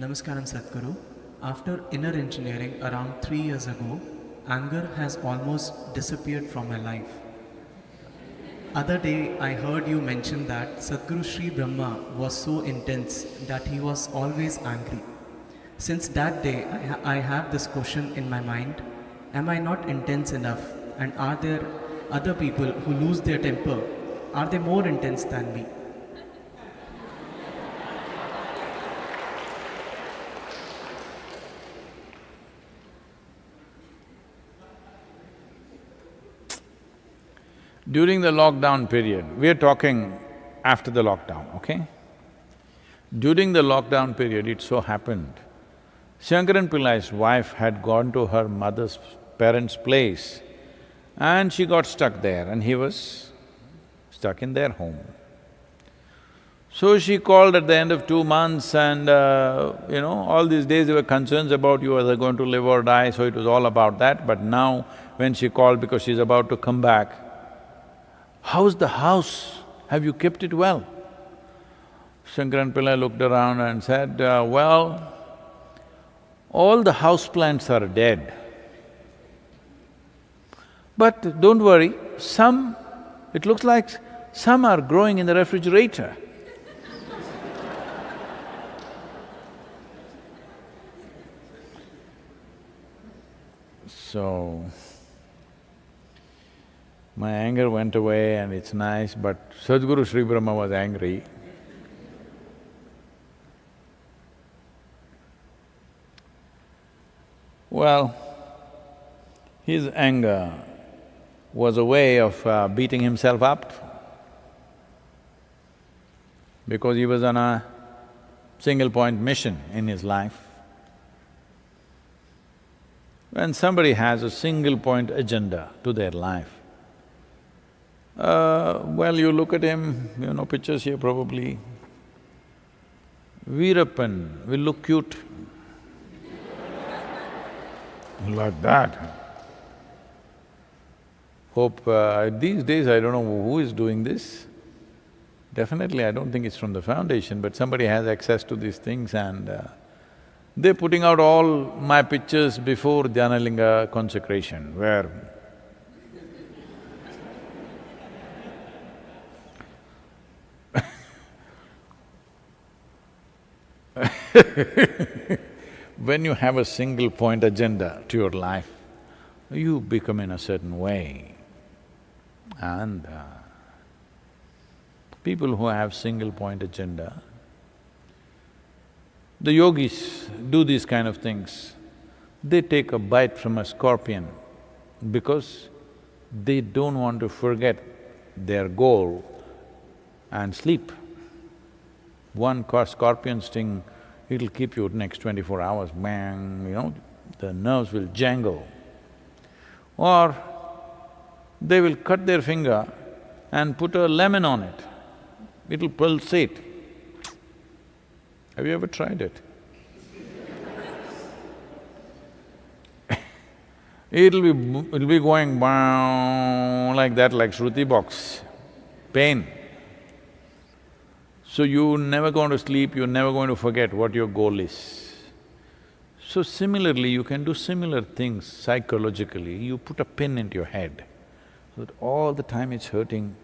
Namaskaram Sadhguru. After inner engineering around 3 years ago, anger has almost disappeared from my life. Other day, I heard you mention that Sadhguru Shri Brahma was so intense that he was always angry. Since that day, I have this question in my mind: am I not intense enough? And are there other people who lose their temper? Are they more intense than me? During the lockdown period, we are talking after the lockdown, okay? During the lockdown period, it so happened, Shankaran Pillai's wife had gone to her mother's parents' place and she got stuck there and he was stuck in their home. So she called at the end of 2 months and, all these days there were concerns about you whether going to live or die, so it was all about that. But now when she called because she's about to come back, "How's the house? Have you kept it well?" Shankaran Pillai looked around and said, well, all the house plants are dead. But don't worry, it looks like some are growing in the refrigerator. So, my anger went away and it's nice, but Sadhguru Shri Brahma was angry. Well, his anger was a way of beating himself up because he was on a single-point mission in his life. When somebody has a single-point agenda to their life, you look at him, pictures here probably. Veerappan will look cute like that. Hope… these days I don't know who is doing this. Definitely I don't think it's from the foundation, but somebody has access to these things and they're putting out all my pictures before Dhyanalinga consecration, where when you have a single-point agenda to your life, you become in a certain way. And people who have single-point agenda, the yogis do these kind of things. They take a bite from a scorpion because they don't want to forget their goal and sleep. One scorpion sting, it'll keep you next 24 hours, bang, the nerves will jangle. Or they will cut their finger and put a lemon on it, it'll pulsate. Have you ever tried it? It'll be going bang like that, like Shruti box, pain. So you're never going to sleep, you're never going to forget what your goal is. So similarly, you can do similar things psychologically. You put a pin into your head so that all the time it's hurting,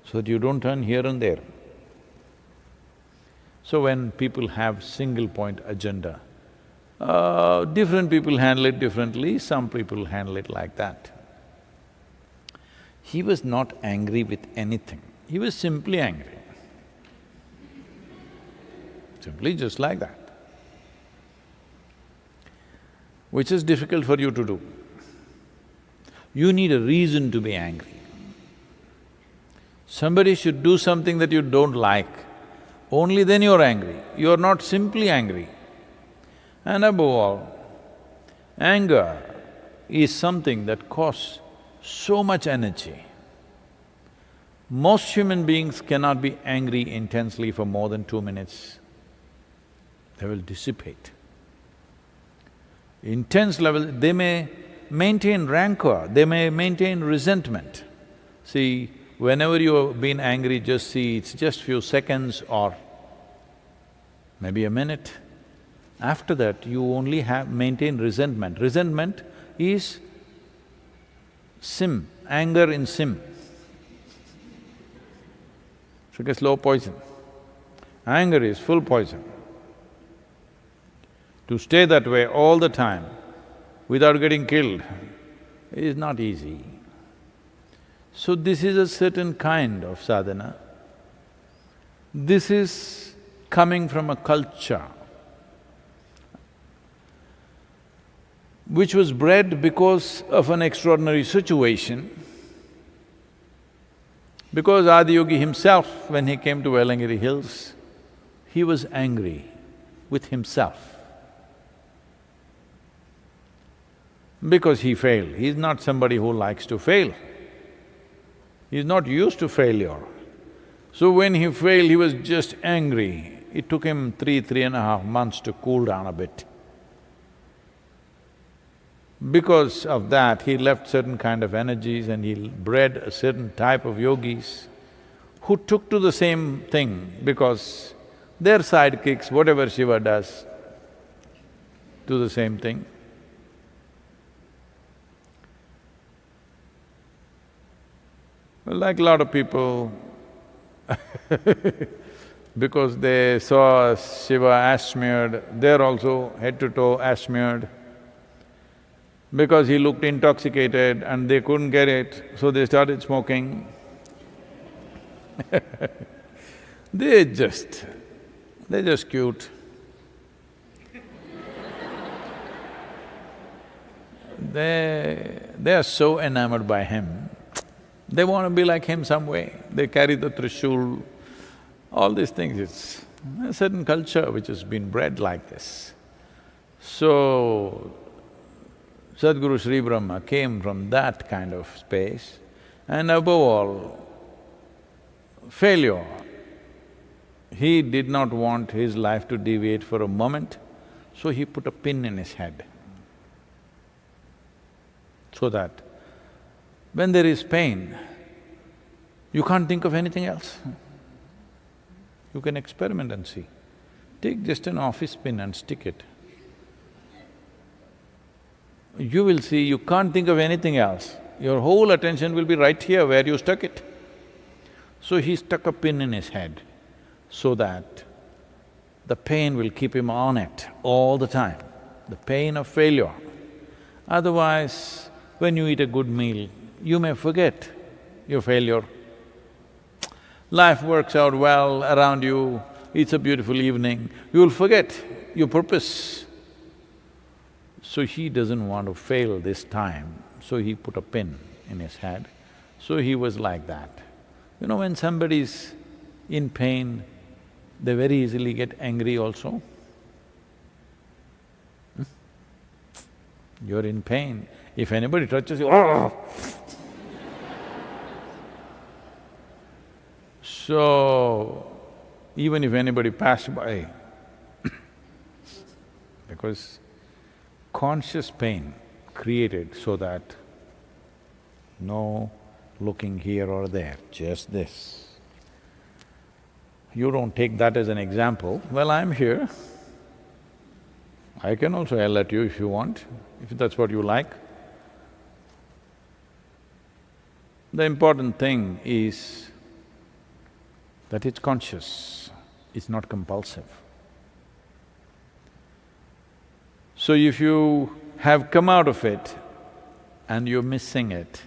so that you don't turn here and there. So when people have single-point agenda, different people handle it differently, some people handle it like that. He was not angry with anything, he was simply angry. Simply just like that, which is difficult for you to do. You need a reason to be angry. Somebody should do something that you don't like, only then you're angry. You're not simply angry. And above all, anger is something that costs so much energy. Most human beings cannot be angry intensely for more than 2 minutes. They will dissipate. Intense level, they may maintain rancor, they may maintain resentment. See, whenever you've been angry, just see it's just few seconds or maybe a minute. After that, you only have maintain resentment. Resentment is sim, anger in sim. It's like a slow poison. Anger is full poison. To stay that way all the time without getting killed is not easy. So this is a certain kind of sadhana. This is coming from a culture which was bred because of an extraordinary situation. Because Adiyogi himself, when he came to Velangiri Hills, he was angry with himself. Because he failed. He's not somebody who likes to fail. He's not used to failure. So when he failed, he was just angry. It took him 3.5 months to cool down a bit. Because of that, he left certain kind of energies and he bred a certain type of yogis who took to the same thing because their sidekicks, whatever Shiva does, do the same thing. Like a lot of people, because they saw Shiva ash-smeared, they're also head to toe ash-smeared. Because he looked intoxicated and they couldn't get it, so they started smoking. They're just cute. They are so enamored by him. They want to be like him some way. They carry the trishul, all these things. It's a certain culture which has been bred like this. So, Sadhguru Shri Brahma came from that kind of space, and above all, failure. He did not want his life to deviate for a moment, so he put a pin in his head. So that when there is pain, you can't think of anything else. You can experiment and see. Take just an office pin and stick it. You will see you can't think of anything else. Your whole attention will be right here where you stuck it. So he stuck a pin in his head so that the pain will keep him on it all the time, the pain of failure. Otherwise, when you eat a good meal, you may forget your failure. Life works out well around you, it's a beautiful evening, you'll forget your purpose. So he doesn't want to fail this time, so he put a pin in his head. So he was like that. You know, when somebody's in pain, they very easily get angry also. You're in pain, if anybody touches you, oh! So, even if anybody passed by, because conscious pain created so that no looking here or there, just this. You don't take that as an example, well, I'm here. I can also yell at you if you want, if that's what you like. The important thing is that it's conscious, it's not compulsive. So if you have come out of it and you're missing it,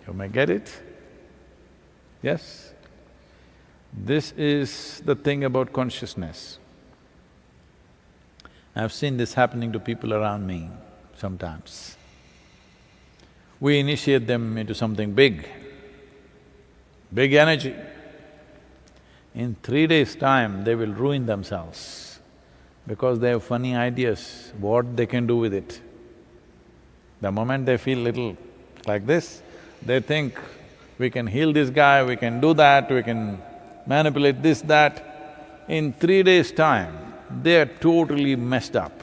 you may get it? Yes? This is the thing about consciousness. I've seen this happening to people around me sometimes. We initiate them into something big energy. In 3 days' time, they will ruin themselves because they have funny ideas, what they can do with it. The moment they feel little like this, they think, we can heal this guy, we can do that, we can manipulate this, that. In 3 days' time, they are totally messed up.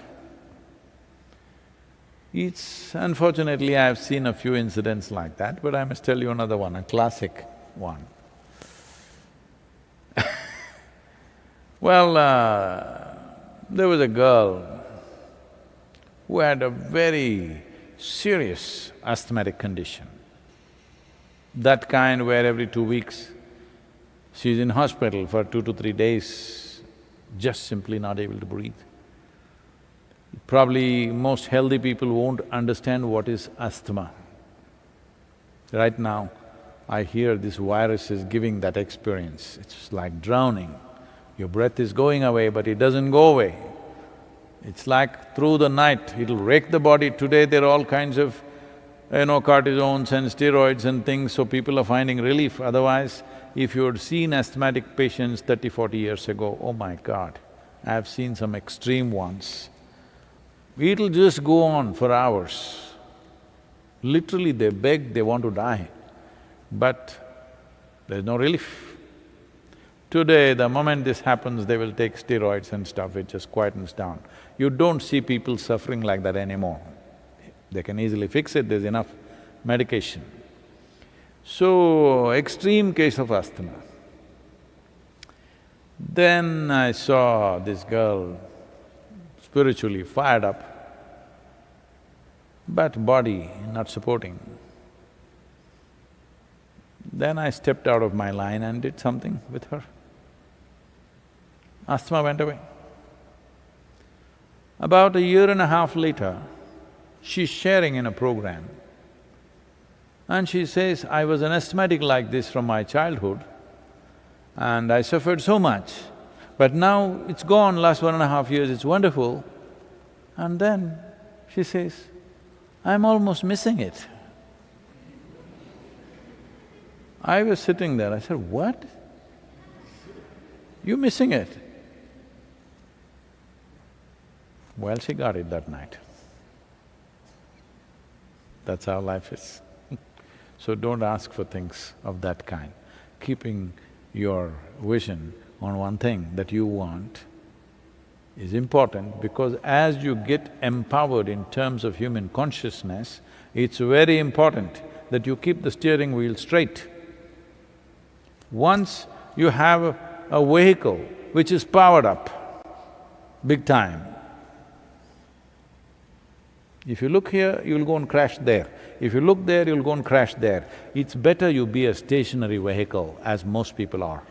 It's… unfortunately, I've seen a few incidents like that, but I must tell you another one, a classic one. Well, there was a girl who had a very serious asthmatic condition. That kind where every 2 weeks she's in hospital for 2 to 3 days, just simply not able to breathe. Probably most healthy people won't understand what is asthma. Right now, I hear this virus is giving that experience. It's like drowning. Your breath is going away, but it doesn't go away. It's like through the night, it'll rake the body. Today there are all kinds of, cortisones and steroids and things, so people are finding relief. Otherwise, if you had seen asthmatic patients 30, 40 years ago, oh my God, I've seen some extreme ones. It'll just go on for hours. Literally they beg, they want to die, but there's no relief. Today, the moment this happens, they will take steroids and stuff, it just quietens down. You don't see people suffering like that anymore. They can easily fix it, there's enough medication. So, extreme case of asthma. Then I saw this girl spiritually fired up, but body not supporting. Then I stepped out of my line and did something with her. Asthma went away. About a year and a half later, she's sharing in a program and she says, I was an asthmatic like this from my childhood and I suffered so much, but now it's gone, last 1.5 years, it's wonderful. And then she says, I'm almost missing it. I was sitting there, I said, what? You missing it? Well, she got it that night. That's how life is. So don't ask for things of that kind. Keeping your vision on one thing that you want is important because as you get empowered in terms of human consciousness, it's very important that you keep the steering wheel straight. Once you have a vehicle which is powered up, big time, if you look here, you'll go and crash there. If you look there, you'll go and crash there. It's better you be a stationary vehicle, as most people are.